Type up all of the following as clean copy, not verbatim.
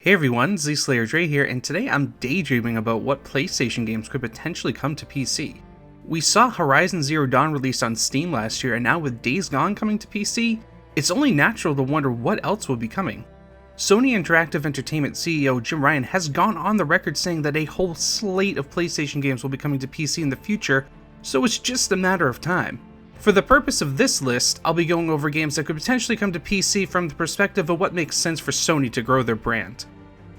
Hey everyone, Z-Slayer Dre here, and today I'm daydreaming about what PlayStation games could potentially come to PC. We saw Horizon Zero Dawn released on Steam last year, and now with Days Gone coming to PC, it's only natural to wonder what else will be coming. Sony Interactive Entertainment CEO Jim Ryan has gone on the record saying that a whole slate of PlayStation games will be coming to PC in the future, so it's just a matter of time. For the purpose of this list, I'll be going over games that could potentially come to PC from the perspective of what makes sense for Sony to grow their brand.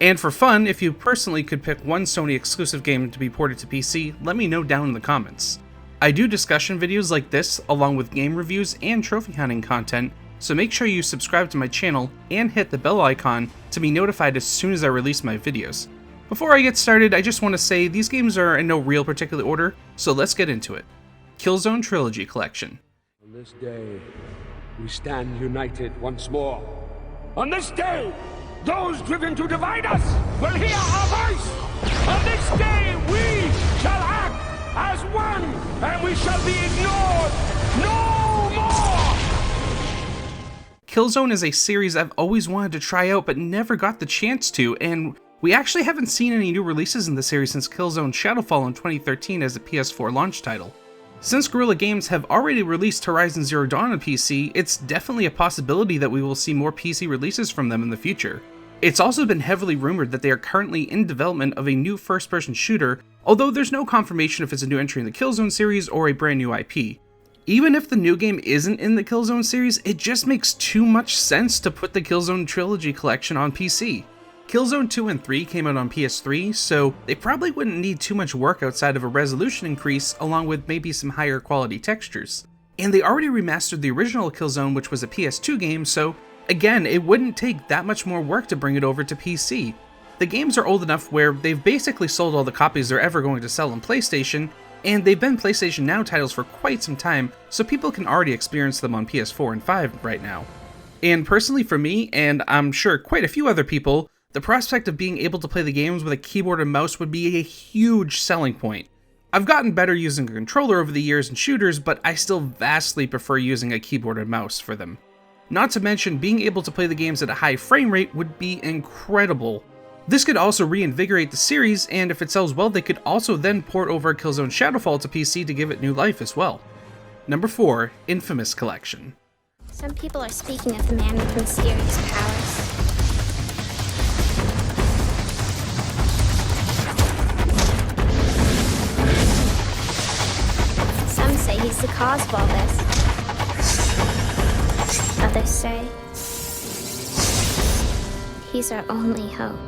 And for fun, if you personally could pick one Sony exclusive game to be ported to PC, let me know down in the comments. I do discussion videos like this, along with game reviews and trophy hunting content, so make sure you subscribe to my channel and hit the bell icon to be notified as soon as I release my videos. Before I get started, I just want to say these games are in no real particular order, so let's get into it. Killzone Trilogy Collection. On this day, we stand united once more. On this day, those driven to divide us will hear our voice. On this day, we shall act as one, and we shall be ignored no more! Killzone is a series I've always wanted to try out but never got the chance to, and we actually haven't seen any new releases in the series since Killzone Shadowfall in 2013 as a PS4 launch title. Since Guerrilla Games have already released Horizon Zero Dawn on PC, it's definitely a possibility that we will see more PC releases from them in the future. It's also been heavily rumored that they are currently in development of a new first-person shooter, although there's no confirmation if it's a new entry in the Killzone series or a brand new IP. Even if the new game isn't in the Killzone series, it just makes too much sense to put the Killzone Trilogy Collection on PC. Killzone 2 and 3 came out on PS3, so they probably wouldn't need too much work outside of a resolution increase along with maybe some higher quality textures. And they already remastered the original Killzone, which was a PS2 game, so again, it wouldn't take that much more work to bring it over to PC. The games are old enough where they've basically sold all the copies they're ever going to sell on PlayStation, and they've been PlayStation Now titles for quite some time, so people can already experience them on PS4 and 5 right now. And personally for me, and I'm sure quite a few other people, the prospect of being able to play the games with a keyboard and mouse would be a huge selling point. I've gotten better using a controller over the years in shooters, but I still vastly prefer using a keyboard and mouse for them. Not to mention, being able to play the games at a high frame rate would be incredible. This could also reinvigorate the series, and if it sells well, they could also then port over Killzone Shadowfall to PC to give it new life as well. Number 4, Infamous Collection. Some people are speaking of the man with mysterious powers. Some say he's the cause of all this. Others say he's our only hope.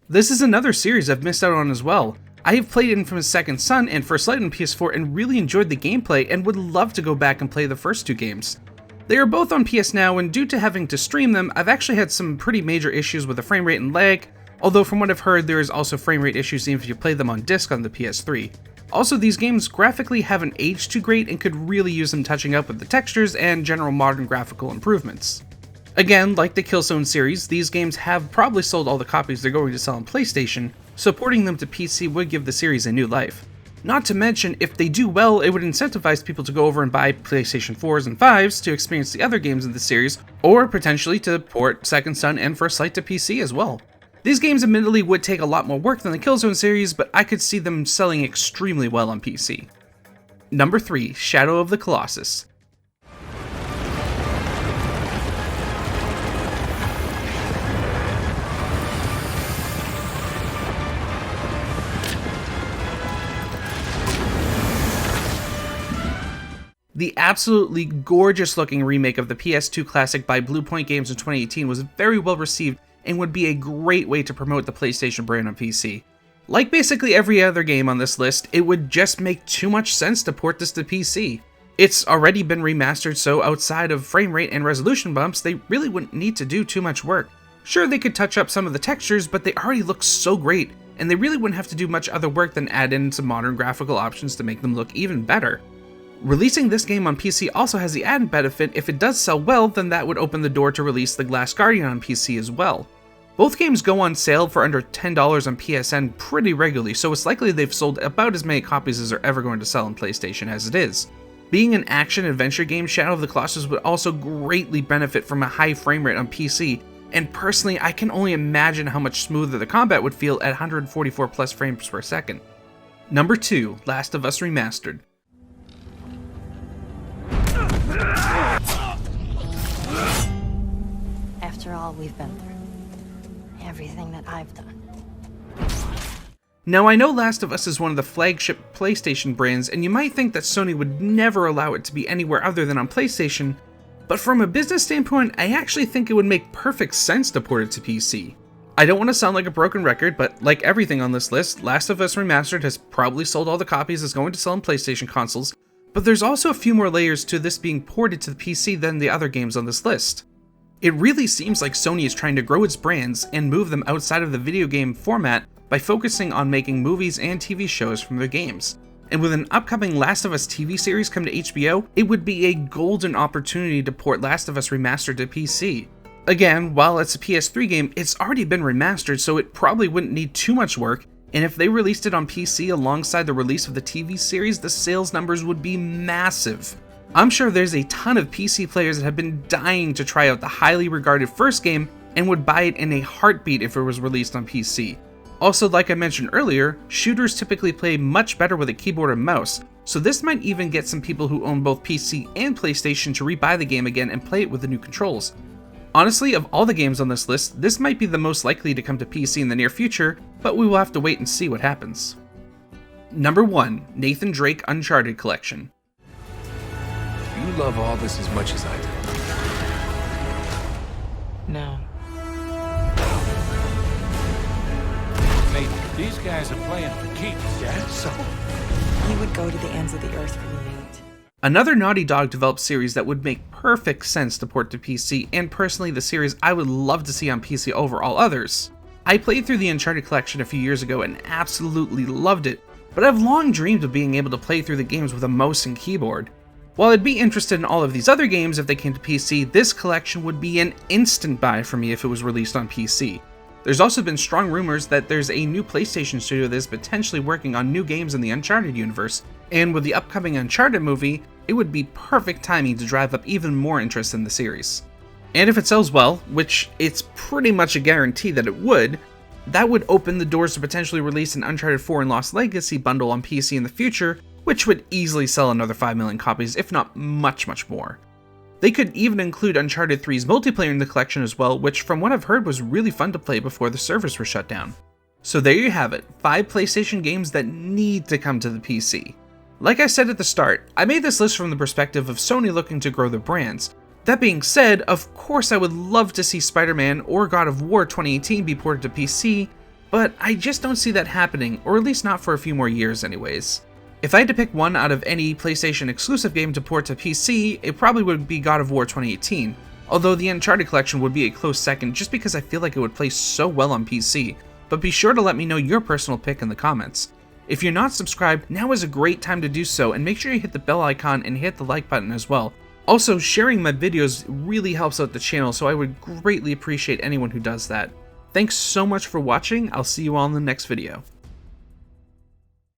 This is another series I've missed out on as well. I have played Infamous Second Son and First Light on PS4 and really enjoyed the gameplay and would love to go back and play the first two games. They are both on PS Now, and due to having to stream them, I've actually had some pretty major issues with the frame rate and lag, although from what I've heard there is also frame rate issues even if you play them on disc on the PS3. Also, these games graphically haven't aged too great and could really use some touching up with the textures and general modern graphical improvements. Again, like the Killzone series, these games have probably sold all the copies they're going to sell on PlayStation, so porting them to PC would give the series a new life. Not to mention, if they do well, it would incentivize people to go over and buy PlayStation 4s and 5s to experience the other games in the series, or potentially to port Second Son and First Light to PC as well. These games admittedly would take a lot more work than the Killzone series, but I could see them selling extremely well on PC. Number 3, Shadow of the Colossus. The absolutely gorgeous looking remake of the PS2 classic by Bluepoint Games in 2018 was very well received and would be a great way to promote the PlayStation brand on PC. Like basically every other game on this list, it would just make too much sense to port this to PC. It's already been remastered, so outside of frame rate and resolution bumps, they really wouldn't need to do too much work. Sure, they could touch up some of the textures, but they already look so great, and they really wouldn't have to do much other work than add in some modern graphical options to make them look even better. Releasing this game on PC also has the added benefit, if it does sell well, then that would open the door to release The Last Guardian on PC as well. Both games go on sale for under $10 on PSN pretty regularly, so it's likely they've sold about as many copies as they're ever going to sell on PlayStation as it is. Being an action-adventure game, Shadow of the Colossus would also greatly benefit from a high frame rate on PC, and personally I can only imagine how much smoother the combat would feel at 144 plus frames per second. Number 2, Last of Us Remastered. After all we've been through, everything that I've done. Now I know Last of Us is one of the flagship PlayStation brands, and you might think that Sony would never allow it to be anywhere other than on PlayStation, but from a business standpoint, I actually think it would make perfect sense to port it to PC. I don't want to sound like a broken record, but like everything on this list, Last of Us Remastered has probably sold all the copies it's going to sell on PlayStation consoles, but there's also a few more layers to this being ported to the PC than the other games on this list. It really seems like Sony is trying to grow its brands and move them outside of the video game format by focusing on making movies and TV shows from their games. And with an upcoming Last of Us TV series come to HBO, it would be a golden opportunity to port Last of Us Remastered to PC. Again, while it's a PS3 game, it's already been remastered, so it probably wouldn't need too much work, and if they released it on PC alongside the release of the TV series, the sales numbers would be massive. I'm sure there's a ton of PC players that have been dying to try out the highly regarded first game and would buy it in a heartbeat if it was released on PC. Also, like I mentioned earlier, shooters typically play much better with a keyboard and mouse, so this might even get some people who own both PC and PlayStation to rebuy the game again and play it with the new controls. Honestly, of all the games on this list, this might be the most likely to come to PC in the near future, but we will have to wait and see what happens. Number 1, Nathan Drake Uncharted Collection. You love all this as much as I do. No. Nathan, these guys are playing for keeps, yeah? So? You would go to the ends of the earth for me, Nate. Another Naughty Dog developed series that would make perfect sense to port to PC, and personally the series I would love to see on PC over all others. I played through the Uncharted collection a few years ago and absolutely loved it, but I've long dreamed of being able to play through the games with a mouse and keyboard. While I'd be interested in all of these other games if they came to PC, this collection would be an instant buy for me if it was released on PC. There's also been strong rumors that there's a new PlayStation studio that is potentially working on new games in the Uncharted universe, and with the upcoming Uncharted movie, it would be perfect timing to drive up even more interest in the series. And if it sells well, which it's pretty much a guarantee that it would, that would open the doors to potentially release an Uncharted 4 and Lost Legacy bundle on PC in the future, which would easily sell another 5 million copies, if not much more. They could even include Uncharted 3's multiplayer in the collection as well, which from what I've heard was really fun to play before the servers were shut down. So there you have it, 5 PlayStation games that need to come to the PC. Like I said at the start, I made this list from the perspective of Sony looking to grow their brands. That being said, of course I would love to see Spider-Man or God of War 2018 be ported to PC, but I just don't see that happening, or at least not for a few more years anyways. If I had to pick one out of any PlayStation exclusive game to port to PC, it probably would be God of War 2018, although the Uncharted collection would be a close second just because I feel like it would play so well on PC, but be sure to let me know your personal pick in the comments. If you're not subscribed, now is a great time to do so, and make sure you hit the bell icon and hit the like button as well. Also, sharing my videos really helps out the channel, so I would greatly appreciate anyone who does that. Thanks so much for watching, I'll see you all in the next video.